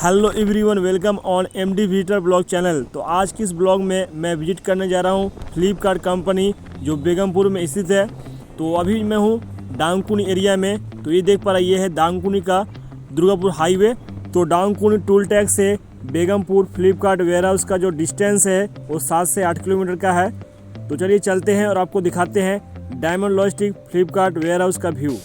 Hello everyone, welcome on MD visitor blog channel. तो आज की इस ब्लॉग में मैं विजिट करने जा रहा हूं फ्लिपकार्ट कंपनी जो बेगमपुर में स्थित है। तो अभी मैं हूं डांगकुनी एरिया में। तो ये देख पा रहा, ये है डांगकुनी का दुर्गापुर हाईवे। तो डांगकुनी टोल टैक्स से बेगमपुर फ्लिपकार्ट वेयर हाउस का जो डिस्टेंस है वो 7 से 8 किलोमीटर का है। तो चलिए चलते हैं और आपको दिखाते हैं diamond logistic Flipkart warehouse का व्यू।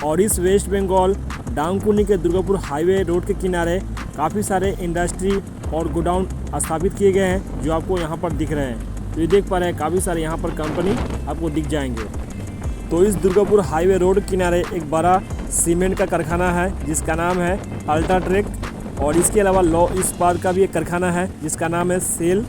और इस वेस्ट बंगाल डांगकुनी के दुर्गापुर हाईवे रोड के किनारे काफ़ी सारे इंडस्ट्री और गोडाउन स्थापित किए गए हैं जो आपको यहाँ पर दिख रहे हैं। तो ये देख पा रहे हैं काफ़ी सारे यहाँ पर कंपनी आपको दिख जाएंगे। तो इस दुर्गापुर हाईवे रोड किनारे एक बड़ा सीमेंट का कारखाना है जिसका नाम है अल्ट्राटेक। और इसके अलावा लॉ इस्पात का भी एक कारखाना है जिसका नाम है सेल।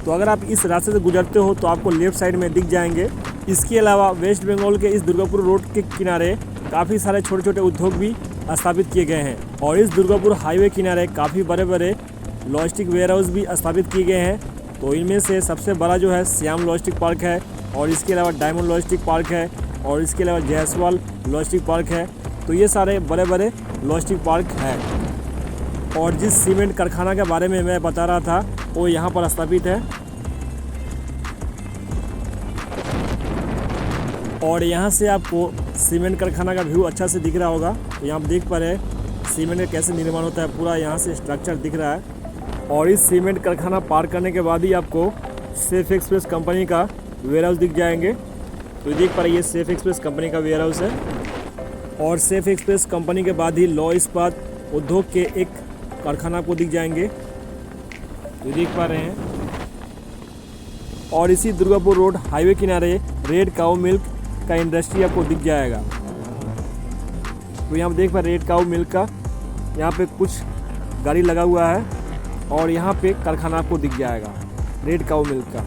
तो अगर आप इस रास्ते से गुजरते हो तो आपको लेफ्ट साइड में दिख जाएंगे। इसके अलावा वेस्ट बंगाल के इस दुर्गापुर रोड के किनारे काफ़ी सारे छोटे छोटे उद्योग भी स्थापित किए गए हैं। और इस दुर्गापुर हाईवे किनारे काफ़ी बड़े बड़े लॉजिस्टिक वेयर हाउस भी स्थापित किए गए हैं। तो इनमें से सबसे बड़ा जो है श्याम लॉजिस्टिक पार्क है, और इसके अलावा डायमंड लॉजिस्टिक पार्क है, और इसके अलावा जायसवाल लॉजिस्टिक पार्क है। तो ये सारे बड़े बड़े लॉजिस्टिक पार्क है। और जिस सीमेंट कारखाना के बारे में मैं बता रहा था वो यहाँ पर स्थापित है। और यहाँ से आपको सीमेंट कारखाना का व्यू अच्छा से दिख रहा होगा। तो यहाँ आप देख पा रहे हैं सीमेंट का कैसे निर्माण होता है, पूरा यहाँ से स्ट्रक्चर दिख रहा है। और इस सीमेंट कारखाना पार करने के बाद ही आपको सेफ एक्सप्रेस कंपनी का वेयर हाउस दिख जाएंगे। तो देख पा रहे हैं ये सेफ एक्सप्रेस कंपनी का वेयर हाउस है। और सेफ एक्सप्रेस कंपनी के बाद ही लॉ इस्पात उद्योग के एक कारखाना आपको दिख जाएंगे। तो देख पा रहे हैं। और इसी दुर्गापुर रोड हाईवे किनारे रेड काऊ मिल्क का इंडस्ट्री आपको दिख जाएगा। तो यहाँ पर देख पा रेड काऊ मिल्क का यहाँ पे कुछ गाड़ी लगा हुआ है, और यहाँ पे कारखाना आपको दिख जाएगा रेड काऊ मिल्क का।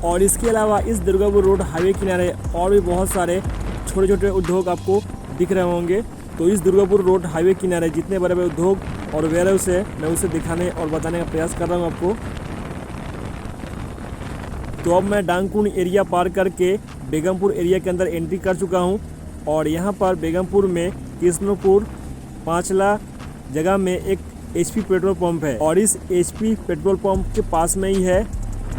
और इसके अलावा इस दुर्गापुर रोड हाईवे किनारे और भी बहुत सारे छोटे छोटे उद्योग आपको दिख रहे होंगे। तो इस दुर्गापुर रोड हाईवे किनारे जितने बड़े बड़े उद्योग और वेयर हाउस है मैं उसे दिखाने और बताने का प्रयास कर रहा हूँ आपको। तो अब मैं डांगकुनी एरिया पार करके बेगमपुर एरिया के अंदर एंट्री कर चुका हूं। और यहां पर बेगमपुर में कृष्णपुर पांचला जगह में एक एचपी पेट्रोल पंप है। और इस एचपी पेट्रोल पंप के पास में ही है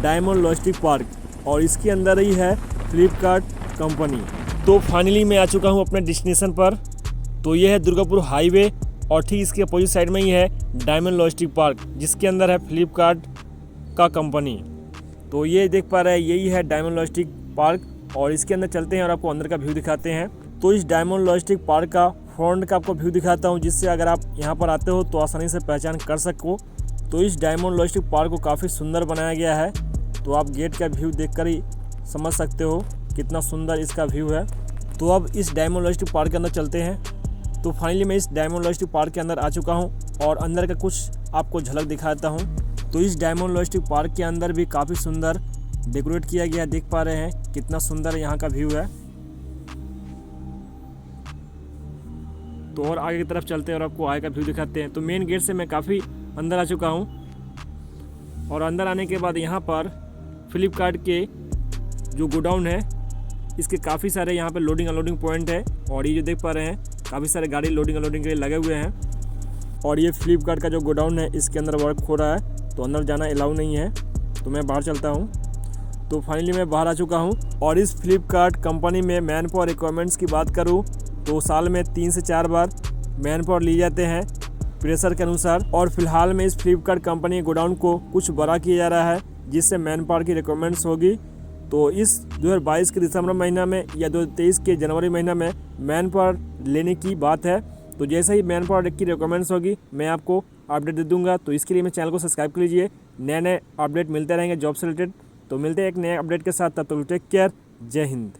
डायमंड लॉजिस्टिक पार्क, और इसके अंदर ही है फ्लिपकार्ट कंपनी। तो फाइनली मैं आ चुका हूं अपने डेस्टिनेशन पर। तो ये है दुर्गापुर हाईवे, और ठीक इसके अपोजिट साइड में ही है डायमंड लॉजिस्टिक पार्क जिसके अंदर है फ्लिपकार्ट का कंपनी। तो ये देख पा रहे हैं यही है डायमंड लॉजिस्टिक पार्क। और इसके अंदर चलते हैं और आपको अंदर का व्यू दिखाते हैं। तो इस डायमंड लॉजिस्टिक पार्क का फ्रंट का आपको व्यू दिखाता हूं, जिससे अगर आप यहां पर आते हो तो आसानी से पहचान कर सको। तो इस डायमंड लॉजिस्टिक पार्क को काफ़ी सुंदर बनाया गया है। तो आप गेट का व्यू देखकर ही समझ सकते हो कितना सुंदर इसका व्यू है। तो अब इस डायमंड लॉजिस्टिक पार्क के अंदर चलते हैं। तो फाइनली मैं इस डायमंड लॉजिस्टिक पार्क के अंदर आ चुका हूँ, और अंदर का कुछ आपको झलक दिखाता हूँ। तो इस डायमंड लॉजिस्टिक पार्क के अंदर भी काफ़ी सुंदर डेकोरेट किया गया, देख पा रहे हैं कितना सुंदर यहाँ का व्यू है। तो और आगे की तरफ चलते हैं और आपको आगे का व्यू दिखाते हैं। तो मेन गेट से मैं काफ़ी अंदर आ चुका हूँ, और अंदर आने के बाद यहाँ पर फ्लिपकार्ट के जो गोडाउन है इसके काफ़ी सारे यहाँ पे लोडिंग अनलोडिंग पॉइंट है। और ये जो देख पा रहे हैं काफ़ी सारे गाड़ी लोडिंग अनलोडिंग के लिए लगे हुए हैं। और ये फ्लिपकार्ट का जो गोडाउन है इसके अंदर वर्क हो रहा है, तो अंदर जाना अलाउ नहीं है। तो मैं बाहर चलता हूँ। तो फाइनली मैं बाहर आ चुका हूँ। और इस फ्लिपकार्ट कंपनी में मैन पावर रिक्वायरमेंट्स की बात करूँ तो साल में 3 से 4 बार मैन पावर लिए जाते हैं प्रेशर के अनुसार। और फिलहाल में इस फ्लिपकार्ट कंपनी गोडाउन को कुछ बड़ा किया जा रहा है जिससे मैन पावर की रिक्वायरमेंट्स होगी। तो इस 2022 के दिसंबर महीना में या 2023 के जनवरी महीना में मैन पावर लेने की बात है। तो जैसे ही मैन पावर की रिक्वायरमेंट्स होगी मैं आपको अपडेट दे दूंगा। तो इसके लिए मेरे चैनल को सब्सक्राइब कर लीजिए, नए नए अपडेट मिलते रहेंगे जॉब से रिलेटेड। तो मिलते हैं एक नए अपडेट के साथ, तब तक टेक केयर, जय हिंद।